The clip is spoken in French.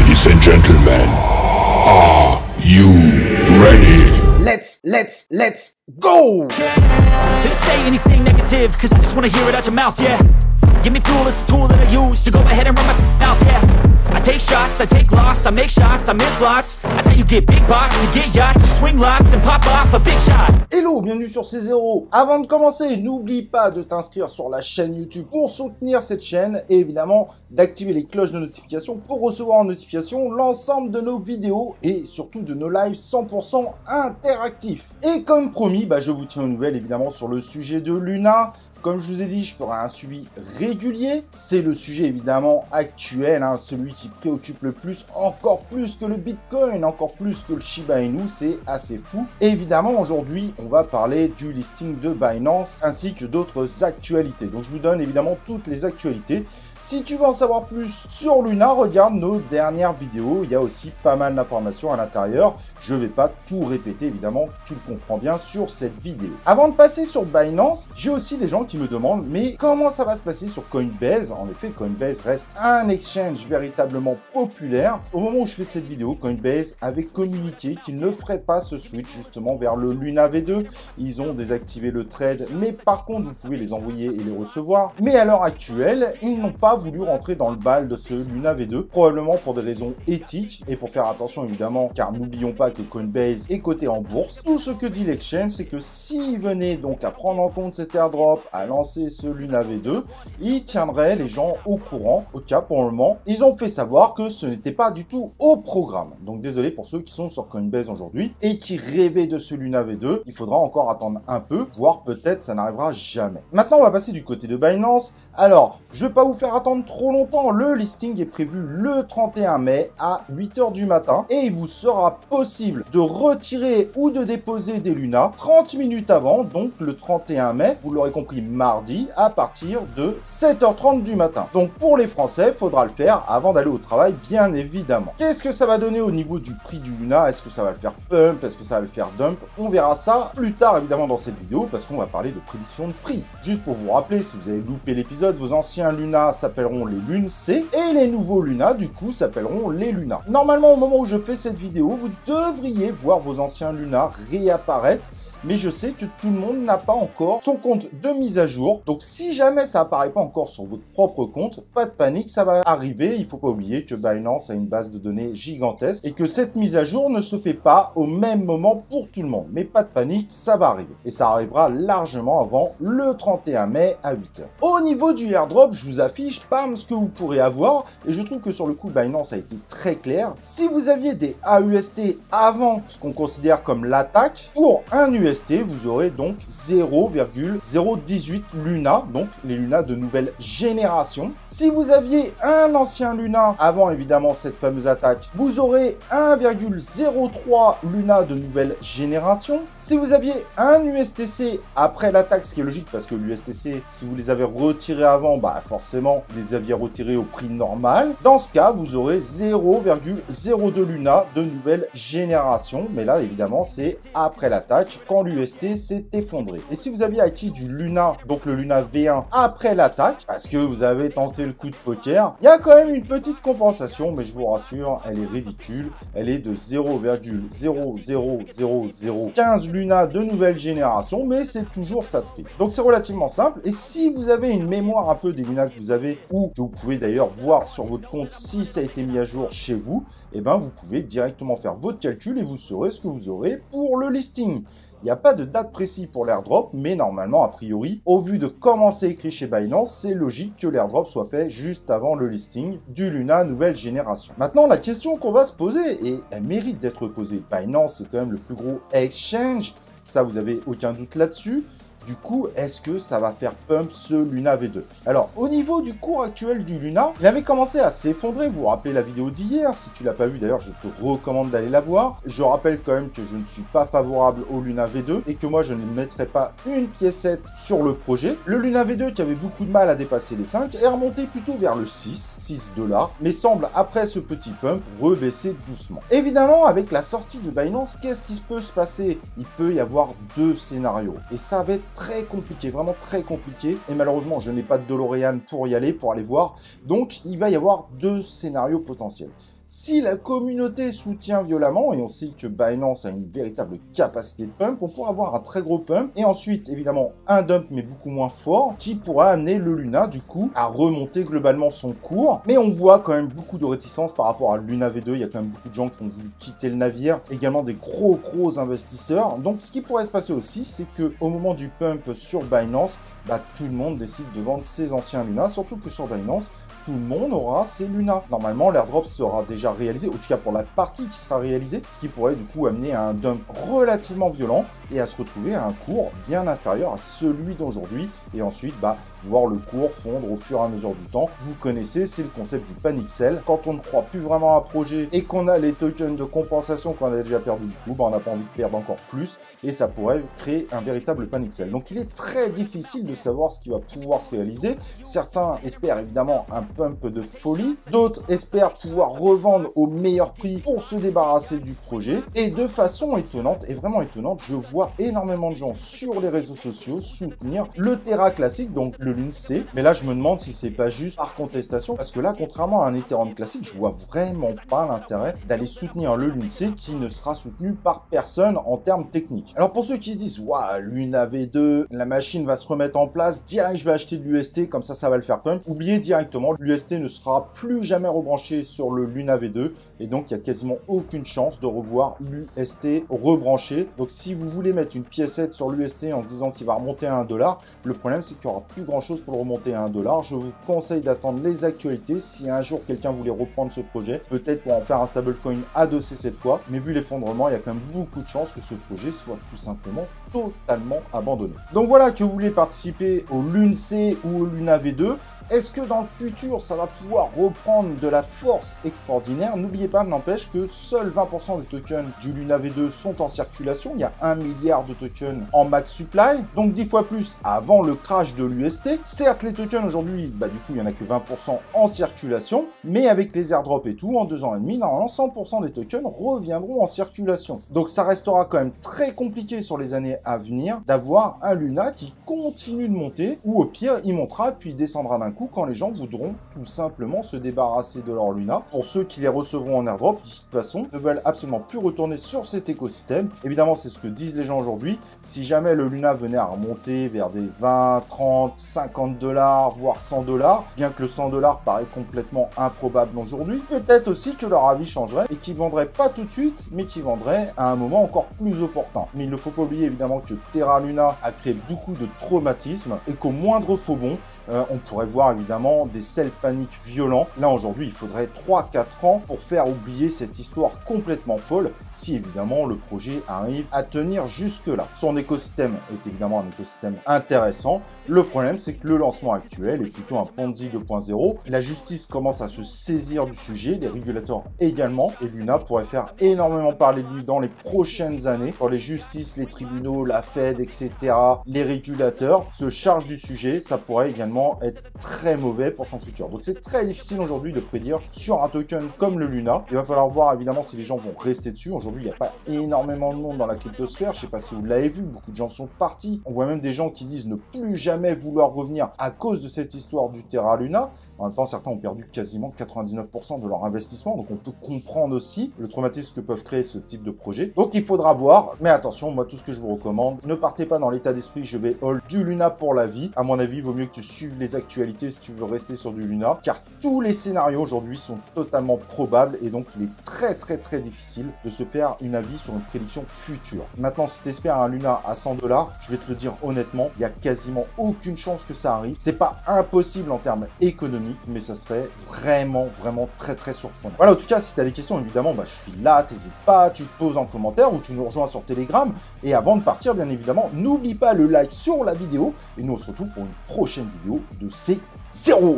Ladies and gentlemen, are you ready? Let's go! They say anything negative, cause I just wanna hear it out your mouth, yeah. Give me fuel, it's a tool that I use to go ahead and run my mouth, yeah. I take shots, I take loss, I make shots, I miss lots. That's how you get big box, you get yachts, you swing lots and pop off a big shot. Hello, bienvenue sur C0. Avant de commencer, n'oublie pas de t'inscrire sur la chaîne YouTube pour soutenir cette chaîne et évidemment d'activer les cloches de notification pour recevoir en notification l'ensemble de nos vidéos et surtout de nos lives 100% interactifs. Et comme promis, je vous tiens aux nouvelles évidemment sur le sujet de Luna. Comme je vous ai dit, je ferai un suivi régulier. C'est le sujet évidemment actuel, celui qui préoccupe le plus, encore plus que le Bitcoin, encore plus que le Shiba Inu, c'est assez fou. Et évidemment, aujourd'hui, on va parler du listing de Binance ainsi que d'autres actualités. Donc je vous donne évidemment toutes les actualités. Si tu veux en savoir plus sur Luna, regarde nos dernières vidéos. Il y a aussi pas mal d'informations à l'intérieur. Je ne vais pas tout répéter, évidemment, tu le comprends bien sur cette vidéo. Avant de passer sur Binance, j'ai aussi des gens qui me demandent, mais comment ça va se passer sur Coinbase? En effet, Coinbase reste un exchange véritablement populaire. Au moment où je fais cette vidéo, Coinbase avait communiqué qu'il ne ferait pas ce switch justement vers le Luna V2. Ils ont désactivé le trade, mais par contre, vous pouvez les envoyer et les recevoir. Mais à l'heure actuelle, ils n'ont pas voulu rentrer dans le bal de ce Luna V2, probablement pour des raisons éthiques et pour faire attention évidemment, car n'oublions pas que Coinbase est coté en bourse. Tout ce que dit l'exchange, c'est que s'ils venaient donc à prendre en compte cet airdrop, à lancer ce Luna V2, ils tiendraient les gens au courant. Au cas pour le moment, ils ont fait savoir que ce n'était pas du tout au programme. Donc désolé pour ceux qui sont sur Coinbase aujourd'hui et qui rêvaient de ce Luna V2, il faudra encore attendre un peu, voire peut-être ça n'arrivera jamais. Maintenant, on va passer du côté de Binance. Alors, je ne vais pas vous faire attendre trop longtemps, le listing est prévu le 31 mai à 8 h du matin et il vous sera possible de retirer ou de déposer des Luna 30 minutes avant, donc le 31 mai, vous l'aurez compris, mardi, à partir de 7 h 30 du matin. Donc pour les Français, il faudra le faire avant d'aller au travail, bien évidemment. Qu'est-ce que ça va donner au niveau du prix du Luna? Est-ce que ça va le faire pump? Est-ce que ça va le faire dump? On verra ça plus tard évidemment dans cette vidéo parce qu'on va parler de prédiction de prix. Juste pour vous rappeler, si vous avez loupé l'épisode, vos anciens Luna s'appelleront les Lune C et les nouveaux Luna du coup s'appelleront les Luna. Normalement au moment où je fais cette vidéo, vous devriez voir vos anciens Luna réapparaître. Mais je sais que tout le monde n'a pas encore son compte de mise à jour. Donc si jamais ça apparaît pas encore sur votre propre compte, pas de panique, ça va arriver. Il faut pas oublier que Binance a une base de données gigantesque et que cette mise à jour ne se fait pas au même moment pour tout le monde. Mais pas de panique, ça va arriver. Et ça arrivera largement avant le 31 mai à 8 h. Au niveau du airdrop, je vous affiche ce que vous pourrez avoir. Et je trouve que sur le coup, Binance a été très clair. Si vous aviez des AUST avant ce qu'on considère comme l'attaque, pour un UST, vous aurez donc 0,018 Luna, donc les Luna de nouvelle génération. Si vous aviez un ancien Luna avant évidemment cette fameuse attaque, vous aurez 1,03 Luna de nouvelle génération. Si vous aviez un USTC après l'attaque, ce qui est logique parce que l'USTC, si vous les avez retirés avant, forcément vous les aviez retirés au prix normal. Dans ce cas, vous aurez 0,02 Luna de nouvelle génération. Mais là évidemment c'est après l'attaque, quand l'UST s'est effondré. Et si vous aviez acquis du Luna, donc le Luna V1 après l'attaque, parce que vous avez tenté le coup de poker, il y a quand même une petite compensation, mais je vous rassure, elle est ridicule. Elle est de 0,00015 Luna de nouvelle génération, mais c'est toujours ça de prix. Donc c'est relativement simple. Et si vous avez une mémoire un peu des Luna que vous avez, ou que vous pouvez d'ailleurs voir sur votre compte si ça a été mis à jour chez vous, vous pouvez directement faire votre calcul et vous saurez ce que vous aurez pour le listing. Il n'y a pas de date précise pour l'airdrop, mais normalement, a priori, au vu de comment c'est écrit chez Binance, c'est logique que l'airdrop soit fait juste avant le listing du Luna nouvelle génération. Maintenant, la question qu'on va se poser, et elle mérite d'être posée, Binance, c'est quand même le plus gros exchange, ça vous avez aucun doute là-dessus. Du coup, est-ce que ça va faire pump ce Luna V2? Alors, au niveau du cours actuel du Luna, il avait commencé à s'effondrer. Vous vous rappelez la vidéo d'hier? Si tu l'as pas vu, d'ailleurs, je te recommande d'aller la voir. Je rappelle quand même que je ne suis pas favorable au Luna V2 et que moi, je ne mettrai pas une piécette sur le projet. Le Luna V2, qui avait beaucoup de mal à dépasser les 5, est remonté plutôt vers le 6 $, mais semble, après ce petit pump, rebaisser doucement. Évidemment, avec la sortie de Binance, qu'est-ce qui peut se passer? Il peut y avoir deux scénarios. Et ça va être très compliqué, vraiment très compliqué. Et malheureusement, je n'ai pas de DeLorean pour y aller, pour aller voir. Donc, il va y avoir deux scénarios potentiels. Si la communauté soutient violemment, et on sait que Binance a une véritable capacité de pump, on pourra avoir un très gros pump, et ensuite, évidemment, un dump, mais beaucoup moins fort, qui pourra amener le Luna, du coup, à remonter globalement son cours. Mais on voit quand même beaucoup de réticence par rapport à Luna V2, il y a quand même beaucoup de gens qui ont voulu quitter le navire, également des gros investisseurs. Donc, ce qui pourrait se passer aussi, c'est qu'au moment du pump sur Binance, tout le monde décide de vendre ses anciens Luna, surtout que sur Binance, tout le monde aura ses Luna. Normalement, l'airdrop sera déjà réalisé, en tout cas pour la partie qui sera réalisée, ce qui pourrait du coup amener à un dump relativement violent et à se retrouver à un cours bien inférieur à celui d'aujourd'hui. Et ensuite, voir le cours fondre au fur et à mesure du temps. Vous connaissez, c'est le concept du panic sell. Quand on ne croit plus vraiment à un projet et qu'on a les tokens de compensation qu'on a déjà perdu du coup, on n'a pas envie de perdre encore plus et ça pourrait créer un véritable panic sell. Donc il est très difficile de savoir ce qui va pouvoir se réaliser. Certains espèrent évidemment un pump de folie, d'autres espèrent pouvoir revendre au meilleur prix pour se débarrasser du projet. Et de façon étonnante, et vraiment étonnante, je vois énormément de gens sur les réseaux sociaux soutenir le Terra classique, donc le Lune C. Mais là, je me demande si c'est pas juste par contestation, parce que là, contrairement à un Ethereum classique, je vois vraiment pas l'intérêt d'aller soutenir le Lune C qui ne sera soutenu par personne en termes techniques. Alors pour ceux qui se disent, waouh, Luna V2, la machine va se remettre en place, direct je vais acheter de l'UST, comme ça va le faire pump. Oubliez directement, l'UST ne sera plus jamais rebranché sur le Luna V2, et donc il n'y a quasiment aucune chance de revoir l'UST rebranché. Donc si vous voulez mettre une piécette sur l'UST en se disant qu'il va remonter à 1$, le problème c'est qu'il n'y aura plus grand chose pour le remonter à 1$. Je vous conseille d'attendre les actualités. Si un jour quelqu'un voulait reprendre ce projet, peut-être pour en faire un stablecoin adossé cette fois, mais vu l'effondrement, il y a quand même beaucoup de chances que ce projet soit tout simplement totalement abandonné. Donc voilà, que vous voulez participer au Lune C ou au Luna V2. Est-ce que dans le futur, ça va pouvoir reprendre de la force extraordinaire? N'oubliez pas, n'empêche que seuls 20% des tokens du Luna V2 sont en circulation. Il y a 1 milliard de tokens en max supply, donc 10 fois plus avant le crash de l'UST. Certes, les tokens aujourd'hui, du coup, il n'y en a que 20% en circulation, mais avec les airdrops et tout, en 2 ans et demi, normalement, 100% des tokens reviendront en circulation. Donc ça restera quand même très compliqué sur les années à venir d'avoir un Luna qui continue de monter, ou au pire, il montera puis il descendra d'un coup quand les gens voudront tout simplement se débarrasser de leur Luna. Pour ceux qui les recevront en airdrop, qui de toute façon ne veulent absolument plus retourner sur cet écosystème. Évidemment, c'est ce que disent les gens aujourd'hui. Si jamais le Luna venait à remonter vers des 20, 30, 50$, voire 100$, bien que le 100$ paraît complètement improbable aujourd'hui, peut-être aussi que leur avis changerait et qu'ils vendraient pas tout de suite, mais qu'ils vendraient à un moment encore plus opportun. Mais il ne faut pas oublier évidemment que Terra Luna a créé beaucoup de traumatismes et qu'au moindre faux bond, on pourrait voir évidemment des sell paniques violents. Là aujourd'hui, il faudrait 3-4 ans pour faire oublier cette histoire complètement folle si évidemment le projet arrive à tenir jusque là. Son écosystème est évidemment un écosystème intéressant. Le problème, c'est que le lancement actuel est plutôt un Ponzi 2.0. La justice commence à se saisir du sujet, les régulateurs également, et Luna pourrait faire énormément parler de lui dans les prochaines années. Quand les justices, les tribunaux, la Fed, etc., les régulateurs se chargent du sujet, ça pourrait également être très mauvais pour son futur. Donc c'est très difficile aujourd'hui de prédire sur un token comme le Luna. Il va falloir voir évidemment si les gens vont rester dessus. Aujourd'hui, il n'y a pas énormément de monde dans la cryptosphère. Je ne sais pas si vous l'avez vu, beaucoup de gens sont partis. On voit même des gens qui disent ne plus jamais vouloir revenir à cause de cette histoire du Terra Luna. En même temps, certains ont perdu quasiment 99% de leur investissement, donc on peut comprendre aussi le traumatisme que peuvent créer ce type de projet. Donc il faudra voir, mais attention, moi tout ce que je vous recommande, ne partez pas dans l'état d'esprit je vais hold du Luna pour la vie. À mon avis, il vaut mieux que tu suives les actualités si tu veux rester sur du Luna, car tous les scénarios aujourd'hui sont totalement probables et donc il est très difficile de se faire une avis sur une prédiction future. Maintenant, si tu espères un Luna à 100$, je vais te le dire honnêtement, il y a quasiment aucune chance que ça arrive. C'est pas impossible en termes économiques, mais ça serait vraiment très surprenant. Voilà, en tout cas, si tu as des questions, évidemment, je suis là, t'hésites pas, tu te poses en commentaire ou tu nous rejoins sur Telegram. Et avant de partir, bien évidemment, n'oublie pas le like sur la vidéo et nous on se retrouve pour une prochaine vidéo de C0.